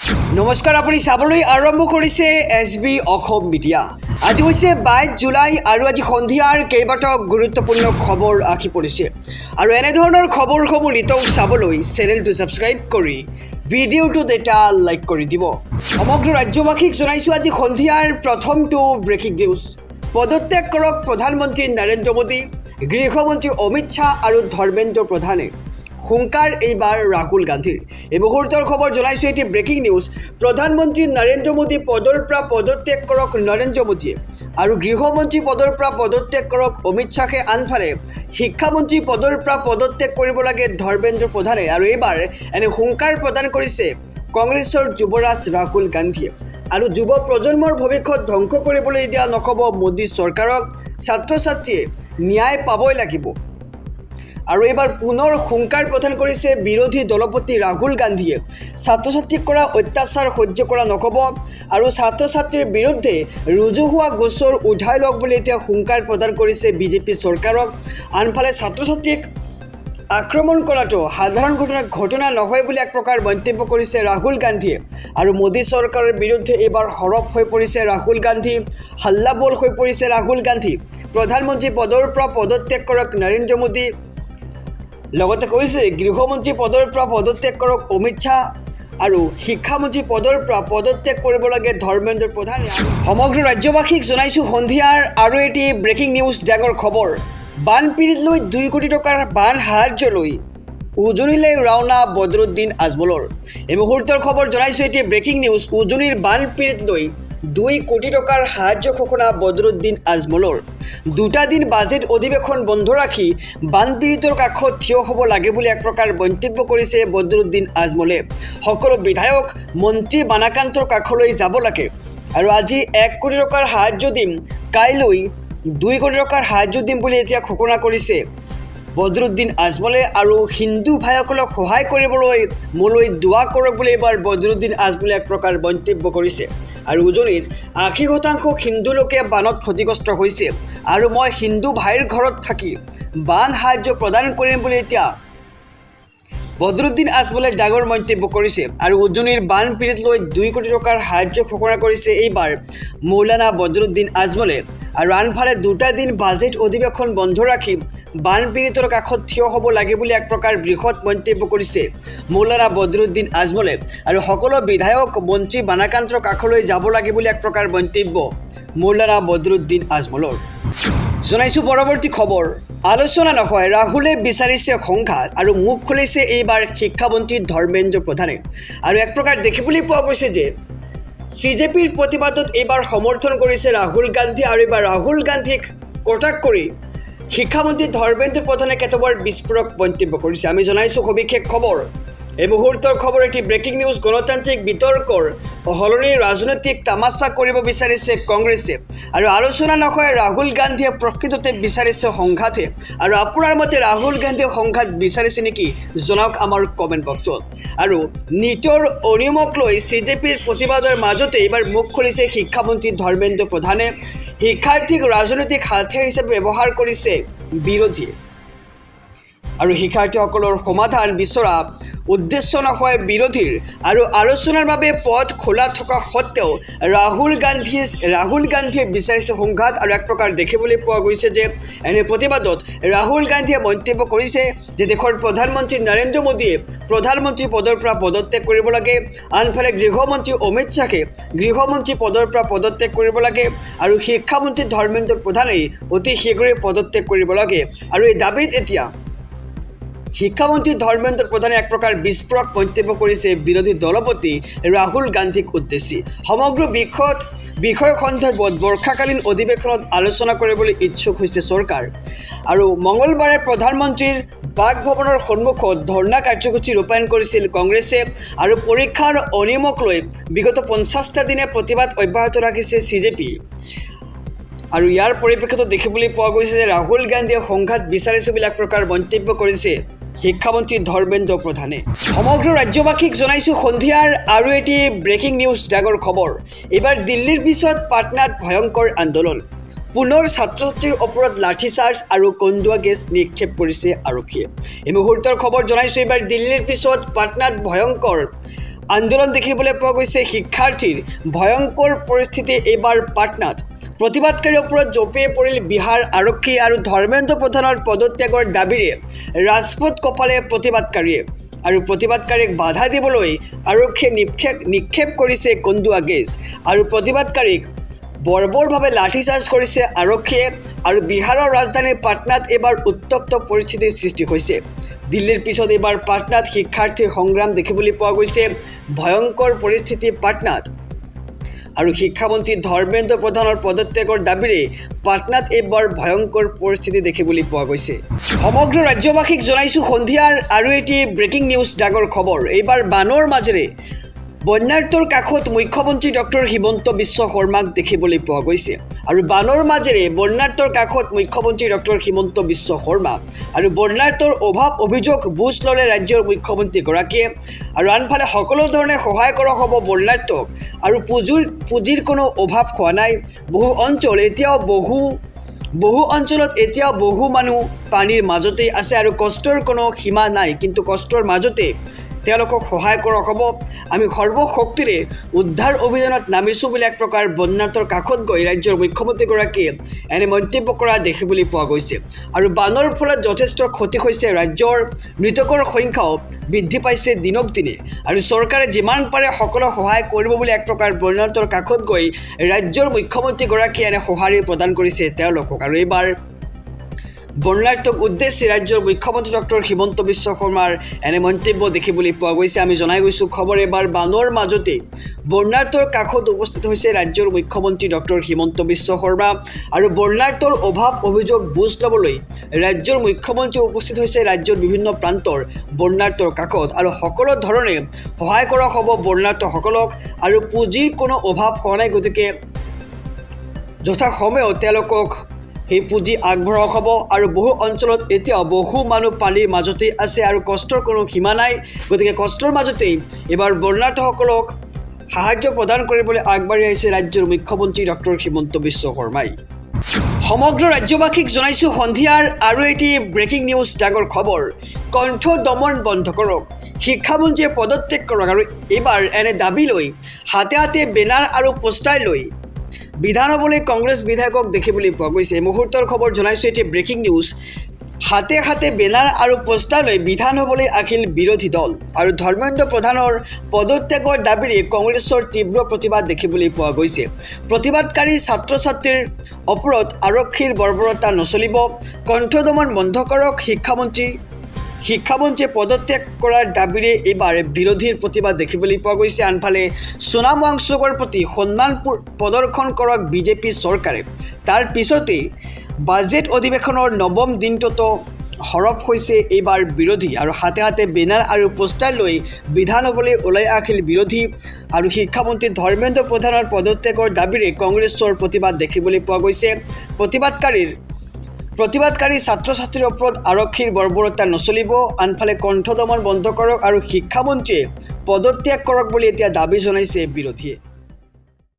নমস্কাৰ, আপুনি চাবলৈ আৰম্ভ কৰিছে SB অসম মিডিয়া। আজি হৈছে 22 জুলাই আৰু আজি সন্ধিয়াৰ কেইবাটাও গুৰুত্বপূৰ্ণ খবৰ আহি পৰিছে আৰু এনেধৰণৰ খবৰসমূহ নিতৌ চাবলৈ চেনেলটো ছাবস্ক্ৰাইব কৰি ভিডিঅ'টোত এটা লাইক কৰি দিব। সমগ্ৰ ৰাজ্যবাসীক জনাইছোঁ আজি সন্ধিয়াৰ প্ৰথমটো ব্ৰেকিং নিউজ। পদত্যাগ কৰক প্ৰধানমন্ত্ৰী নৰেন্দ্ৰ মোদী, গৃহমন্ত্ৰী অমিত শ্বাহ আৰু ধৰ্মেন্দ্ৰ প্ৰধানে। হুংকাৰ এইবাৰ ৰাহুল গান্ধীৰ। এই মুহূৰ্তৰ খবৰ জনাইছোঁ, এটি ব্ৰেকিং নিউজ। প্ৰধানমন্ত্ৰী নৰেন্দ্ৰ মোদী পদৰ পৰা পদত্যাগ কৰক নৰেন্দ্ৰ মোদীয়ে আৰু গৃহমন্ত্ৰী পদৰ পৰা পদত্যাগ কৰক অমিত শ্বাহে। আনফালে শিক্ষামন্ত্ৰী পদৰ পৰা পদত্যাগ কৰিব লাগে ধৰ্মেন্দ্ৰ প্ৰধানে আৰু এইবাৰ এনে হুংকাৰ প্ৰদান কৰিছে কংগ্ৰেছৰ যুৱৰাজ ৰাহুল গান্ধীয়ে। আৰু যুৱ প্ৰজন্মৰ ভৱিষ্যত ধ্বংস কৰিবলৈ দিয়া নক'ব মোদী চৰকাৰক, ছাত্ৰ ছাত্ৰীয়ে ন্যায় পাবই লাগিব। আৰু এইবাৰ পুনৰ হুংকাৰ প্ৰদান কৰিছে বিৰোধী দলপতি ৰাহুল গান্ধীয়ে। ছাত্ৰ ছাত্ৰীক কৰা অত্যাচাৰ সহ্য কৰা নক'ব আৰু ছাত্ৰ ছাত্ৰীৰ বিৰুদ্ধে ৰুজু হোৱা গোচৰ উঠাই লওক বুলি এতিয়া হুংকাৰ প্ৰদান কৰিছে বিজেপি চৰকাৰক। আনফালে ছাত্ৰ ছাত্ৰীক আক্ৰমণ কৰাটো সাধাৰণ ঘটনা নহয় বুলি এক প্ৰকাৰ মন্তব্য কৰিছে ৰাহুল গান্ধীয়ে। আৰু মোদী চৰকাৰৰ বিৰুদ্ধে এইবাৰ সৰব হৈ পৰিছে ৰাহুল গান্ধী, হাল্লাবোল হৈ পৰিছে ৰাহুল গান্ধী। প্ৰধানমন্ত্ৰী পদৰ পৰা পদত্যাগ কৰক নৰেন্দ্ৰ মোদী, লগতে কৈছে গৃহমন্ত্ৰী পদৰ পৰা পদত্যাগ কৰক অমিত শ্বাহ আৰু শিক্ষামন্ত্ৰী পদৰ পৰা পদত্যাগ কৰিব লাগে ধৰ্মেন্দ্ৰ প্ৰধানে। সমগ্ৰ ৰাজ্যবাসীক জনাইছোঁ সন্ধিয়াৰ আৰু এটি ব্ৰেকিং নিউজ ডাঙৰ খবৰ। বানপীড়িত লৈ 2 কোটি টকাৰ বান সাহায্য লৈ উজনিলৈ ৰাওনা বদৰুদ্দিন আজমলৰ। এই মুহূৰ্তৰ খবৰ জনাইছোঁ, এটি ব্ৰেকিং নিউজ। উজনিৰ বানপীড়িত লৈ 2 কোটি টকাৰ সাহায্য ঘোষণা বদৰুদ্দিন আজমলৰ। 2টা দিন বাজেট অধিৱেশন বন্ধ ৰাখি বানপীড়িতৰ কাষত থিয় হ'ব লাগে বুলি এক প্ৰকাৰ মন্তব্য কৰিছে বদৰুদ্দিন আজমলে। সকলো বিধায়ক মন্ত্ৰী বানাকান্তৰ কাষলৈ যাব লাগে আৰু আজি 1 কোটি টকাৰ সাহায্য দিম, কাইলৈ 2 কোটি টকাৰ সাহায্য দিম বুলি এতিয়া ঘোষণা কৰিছে বদৰুদ্দিন আজমলে। আৰু হিন্দু ভাইসকলক সহায় কৰিবলৈ মোলৈ দোৱা কৰক বুলি এইবাৰ বদৰুদ্দিন আজমলে এক প্ৰকাৰ মন্তব্য কৰিছে। আৰু উজনিত 80% হিন্দু লোকে বানত ক্ষতিগ্ৰস্ত হৈছে আৰু মই হিন্দু ভাইৰ ঘৰত থাকি বান সাহায্য প্ৰদান কৰিম বুলি এতিয়া বদৰুদ্দিন আজমলে ডাঙৰ মন্তব্য কৰিছে। আৰু উজনিৰ বানপীড়িত লৈ 2 কোটি টকাৰ সাহায্য ঘোষণা কৰিছে এইবাৰ মৌলানা বদৰুদ্দিন আজমলে। আৰু আনফালে 2টা দিন বাজেট অধিৱেশন বন্ধ ৰাখি বানপীড়িতৰ কাষত থিয় হ'ব লাগে বুলি এক প্ৰকাৰ বৃহৎ মন্তব্য কৰিছে মৌলানা বদৰুদ্দিন আজমলে। আৰু সকলো বিধায়ক মন্ত্ৰী বানাকান্তৰ কাষলৈ যাব লাগে বুলি এক প্ৰকাৰ মন্তব্য মৌলানা বদৰুদ্দিন আজমলৰ। জনাইছোঁ পৰৱৰ্তী খবৰ। আলোচনা নহয়, ৰাহুলে বিচাৰিছে সংঘাত আৰু মুখ খুলিছে এইবাৰ শিক্ষামন্ত্ৰী ধৰ্মেন্দ্ৰ প্ৰধানে। আৰু এক প্ৰকাৰ দেখিবলৈ পোৱা গৈছে যে CJPৰ প্ৰতিবাদত এইবাৰ সমৰ্থন কৰিছে ৰাহুল গান্ধী আৰু এইবাৰ ৰাহুল গান্ধীক কটাক্ষ কৰি শিক্ষামন্ত্ৰী ধৰ্মেন্দ্ৰ প্ৰধানে কেতবোৰ বিস্ফোৰক মন্তব্য কৰিছে। আমি জনাইছোঁ সবিশেষ খবৰ। এই মুহূৰ্তৰ খবৰ, এটি ব্ৰেকিং নিউজ। গণতান্ত্ৰিক বিতৰ্কৰ সলনি ৰাজনৈতিক তামাচা কৰিব বিচাৰিছে কংগ্ৰেছে আৰু আলোচনা নহয়, ৰাহুল গান্ধীয়ে প্ৰকৃততে বিচাৰিছে সংঘাতহে। আৰু আপোনাৰ মতে ৰাহুল গান্ধীয়ে সংঘাত বিচাৰিছে নেকি জনাওক আমাৰ কমেণ্ট বক্সত। আৰু নীটৰ অনিয়মক লৈ CJPৰ প্ৰতিবাদৰ মাজতে এইবাৰ মুখ খুলিছে শিক্ষামন্ত্ৰী ধৰ্মেন্দ্ৰ প্ৰধানে। শিক্ষাৰ্থীক ৰাজনৈতিক হাতিয়াৰ হিচাপে ব্যৱহাৰ কৰিছে বিৰোধীয়ে আৰু শিক্ষাৰ্থীসকলৰ সমাধান বিচৰা উদ্দেশ্য নহয় বিৰোধীৰ। আৰু আলোচনাৰ বাবে পথ খোলা থকা সত্ত্বেও ৰাহুল গান্ধীয়ে বিচাৰিছে সংঘাত। আৰু এক প্ৰকাৰ দেখিবলৈ পোৱা গৈছে যে এনে প্ৰতিবাদত ৰাহুল গান্ধীয়ে মন্তব্য কৰিছে যে দেশৰ প্ৰধানমন্ত্ৰী নৰেন্দ্ৰ মোদীয়ে প্ৰধানমন্ত্ৰী পদৰ পৰা পদত্যাগ কৰিব লাগে। আনফালে গৃহমন্ত্ৰী অমিত শ্বাহে গৃহমন্ত্ৰী পদৰ পৰা পদত্যাগ কৰিব লাগে আৰু শিক্ষামন্ত্ৰী ধৰ্মেন্দ্ৰ প্ৰধানেই অতি শীঘ্ৰে পদত্যাগ কৰিব লাগে। আৰু এই দাবীত এতিয়া শিক্ষামন্ত্ৰী ধৰ্মেন্দ্ৰ প্ৰধানে এক প্ৰকাৰ বিস্ফোৰক মন্তব্য কৰিছে বিৰোধী দলপতি ৰাহুল গান্ধীক উদ্দেশ্যি। সমগ্ৰ বিষয় সন্দৰ্ভত বৰ্ষাকালীন অধিৱেশনত আলোচনা কৰিবলৈ ইচ্ছুক হৈছে চৰকাৰ। আৰু মঙলবাৰে প্ৰধানমন্ত্ৰীৰ বাসভৱনৰ সন্মুখত ধৰ্ণা কাৰ্যসূচী ৰূপায়ণ কৰিছিল কংগ্ৰেছে। আৰু পৰীক্ষাৰ অনিয়মক লৈ বিগত 50টা দিনে প্ৰতিবাদ অব্যাহত ৰাখিছে CJP। আৰু ইয়াৰ পৰিপ্ৰেক্ষিতত দেখিবলৈ পোৱা গৈছে যে ৰাহুল গান্ধীয়ে সংঘাত বিচাৰিছে বুলি এক প্ৰকাৰ মন্তব্য কৰিছে শিক্ষামন্ত্ৰী ধৰ্মেন্দ্ৰ প্ৰধানে। সমগ্ৰ ৰাজ্যবাসীক জনাইছোঁ সন্ধিয়াৰ আৰু এটি ব্ৰেকিং নিউজ ডাঙৰ খবৰ। এইবাৰ দিল্লীৰ পিছত পাটনাত ভয়ংকৰ আন্দোলন। পুনৰ ছাত্ৰ ছাত্ৰীৰ ওপৰত লাঠিচাৰ্জ আৰু কন্দুৱা গেছ নিক্ষেপ কৰিছে আৰক্ষীয়ে। এই মুহূৰ্তৰ খবৰ জনাইছোঁ, এইবাৰ দিল্লীৰ পিছত পাটনাত ভয়ংকৰ আন্দোলন দেখিবলৈ পোৱা গৈছে। শিক্ষাৰ্থীৰ ভয়ংকৰ পৰিস্থিতি এইবাৰ পাটনাত। প্ৰতিবাদকাৰীৰ ওপৰত জঁপিয়াই পৰিল বিহাৰ আৰক্ষী আৰু ধৰ্মেন্দ্ৰ প্ৰধানৰ পদত্যাগৰ দাবীৰে ৰাজপথ কপালে প্ৰতিবাদকাৰীয়ে। আৰু প্ৰতিবাদকাৰীক বাধা দিবলৈ আৰক্ষীয়ে নিক্ষেপ কৰিছে কন্দুৱা গেছ আৰু প্ৰতিবাদকাৰীক বৰ্বৰভাৱে লাঠিচাৰ্জ কৰিছে আৰক্ষীয়ে। আৰু বিহাৰৰ ৰাজধানী পাটনাত এইবাৰ উত্তপ্ত পৰিস্থিতিৰ সৃষ্টি হৈছে। দিল্লীৰ পিছত এইবাৰ পাটনাত শিক্ষাৰ্থীৰ সংগ্ৰাম দেখিবলৈ পোৱা গৈছে। ভয়ংকৰ পৰিস্থিতি পাটনাত আৰু শিক্ষামন্ত্ৰী ধৰ্মেন্দ্ৰ প্ৰধানৰ পদত্যাগৰ দাবীৰে পাটনাত এইবাৰ ভয়ংকৰ পৰিস্থিতি দেখিবলৈ পোৱা গৈছে। সমগ্ৰ ৰাজ্যবাসীক জনাইছোঁ সন্ধিয়াৰ আৰু এটি ব্ৰেকিং নিউজ ডাঙৰ খবৰ। এইবাৰ বানৰ মাজেৰে বন্যাৰ্তৰ কাষত মুখ্যমন্ত্ৰী ডক্টৰ হিমন্ত বিশ্ব শৰ্মাক দেখিবলৈ পোৱা গৈছে। আৰু বানৰ মাজেৰে বন্যাৰ্তৰ কাষত মুখ্যমন্ত্ৰী ডক্টৰ হিমন্ত বিশ্ব শৰ্মা আৰু বন্যাৰ্তৰ অভাৱ অভিযোগ বুজ ল'লে ৰাজ্যৰ মুখ্যমন্ত্ৰীগৰাকীয়ে। আৰু আনফালে সকলো ধৰণে সহায় কৰা হ'ব বন্যাৰ্তক আৰু পুঁজিৰ কোনো অভাৱ হোৱা নাই। বহু অঞ্চলত এতিয়াও বহু মানুহ পানীৰ মাজতেই আছে আৰু কষ্টৰ কোনো সীমা নাই। কিন্তু কষ্টৰ মাজতে তেওঁলোকক সহায় কৰা হ'ব। আমি সৰ্বশক্তিৰে উদ্ধাৰ অভিযানত নামিছোঁ বুলি এক প্ৰকাৰ বন্যাৰ্তৰ কাষত গৈ ৰাজ্যৰ মুখ্যমন্ত্ৰীগৰাকীয়ে এনে মন্তব্য কৰা দেখিবলৈ পোৱা গৈছে। আৰু বানৰ ফলত যথেষ্ট ক্ষতি হৈছে। ৰাজ্যৰ মৃতকৰ সংখ্যাও বৃদ্ধি পাইছে দিনক দিনে। আৰু চৰকাৰে যিমান পাৰে সকলো সহায় কৰিব বুলি এক প্ৰকাৰ বন্যাৰ্তৰ কাষত গৈ ৰাজ্যৰ মুখ্যমন্ত্ৰীগৰাকীয়ে এনে সঁহাৰি প্ৰদান কৰিছে তেওঁলোকক। আৰু এইবাৰ বন্যাৰ্তক উদ্দেশ্যে ৰাজ্যৰ মুখ্যমন্ত্ৰী ডক্টৰ হিমন্ত বিশ্ব শৰ্মাৰ এনে মন্তব্য দেখিবলৈ পোৱা গৈছে। আমি জনাই গৈছোঁ খবৰ এইবাৰ বানৰ মাজতে বন্যাৰ্তৰ কাষত উপস্থিত হৈছে ৰাজ্যৰ মুখ্যমন্ত্ৰী ডক্টৰ হিমন্ত বিশ্ব শৰ্মা আৰু বন্যাৰ্তৰ অভাৱ অভিযোগ বুজ ল'বলৈ ৰাজ্যৰ মুখ্যমন্ত্ৰী উপস্থিত হৈছে ৰাজ্যৰ বিভিন্ন প্ৰান্তৰ বন্যাৰ্তৰ কাষত। আৰু সকলো ধৰণে সহায় কৰা হ'ব বন্যাৰ্তসকলক আৰু পুঁজিৰ কোনো অভাৱ হোৱা নাই। গতিকে যথাসময়ত তেওঁলোকক সেই পুঁজি আগবঢ়োৱা হ'ব। আৰু বহু অঞ্চলত এতিয়াও বহু মানুহ পানীৰ মাজতেই আছে আৰু কষ্টৰ কোনো সীমা নাই। গতিকে কষ্টৰ মাজতেই এইবাৰ বন্যাৰ্তসকলক সাহায্য প্ৰদান কৰিবলৈ আগবাঢ়ি আহিছে ৰাজ্যৰ মুখ্যমন্ত্ৰী ডক্টৰ হিমন্ত বিশ্ব শৰ্মাই। সমগ্ৰ ৰাজ্যবাসীক জনাইছোঁ সন্ধিয়াৰ আৰু এটি ব্ৰেকিং নিউজ ডাঙৰ খবৰ। কণ্ঠ দমন বন্ধ কৰক, শিক্ষামন্ত্ৰীয়ে পদত্যাগ কৰক। আৰু এইবাৰ এনে দাবী লৈ হাতে হাতে বেনাৰ আৰু পোষ্টাৰ লৈ বিধান হ'বলৈ কংগ্ৰেছ বিধায়কক দেখিবলৈ পোৱা গৈছে। এই মুহূৰ্তৰ খবৰ জনাইছোঁ এটি ব্ৰেকিং নিউজ। হাতে হাতে বেনাৰ আৰু পোষ্টাৰ লৈ বিধান হ'বলৈ আহিল বিৰোধী দল। আৰু ধৰ্মেন্দ্ৰ প্ৰধানৰ পদত্যাগৰ দাবীৰে কংগ্ৰেছৰ তীব্ৰ প্ৰতিবাদ দেখিবলৈ পোৱা গৈছে। প্ৰতিবাদকাৰী ছাত্ৰ ছাত্ৰীৰ ওপৰত আৰক্ষীৰ বৰ্বৰতা নচলিব, কণ্ঠ দমন বন্ধ কৰক, শিক্ষামন্ত্ৰীয়ে পদত্যাগ কৰাৰ দাবীৰে এইবাৰ বিৰোধীৰ প্ৰতিবাদ দেখিবলৈ পোৱা গৈছে। আনফালে সোণাম ৱাংচুকৰ প্ৰতি সন্মান প্ৰদৰ্শন কৰক বিজেপি চৰকাৰে। তাৰ পিছতেই বাজেট অধিৱেশনৰ নৱম দিনটোতো সৰব হৈছে এইবাৰ বিৰোধী। আৰু হাতে হাতে বেনাৰ আৰু পোষ্টাৰ লৈ বিধান হ'বলৈ ওলাই আহিল বিৰোধী। আৰু শিক্ষামন্ত্ৰী ধৰ্মেন্দ্ৰ প্ৰধানৰ পদত্যাগৰ দাবীৰে কংগ্ৰেছৰ প্ৰতিবাদ দেখিবলৈ পোৱা গৈছে। প্ৰতিবাদকাৰী ছাত্ৰ ছাত্ৰীৰ ওপৰত আৰক্ষীৰ বৰ্বৰতা নচলিব, আনফালে কণ্ঠ দমন বন্ধ কৰক আৰু শিক্ষামন্ত্ৰীয়ে পদত্যাগ কৰক বুলি এতিয়া দাবী জনাইছে বিৰোধীয়ে।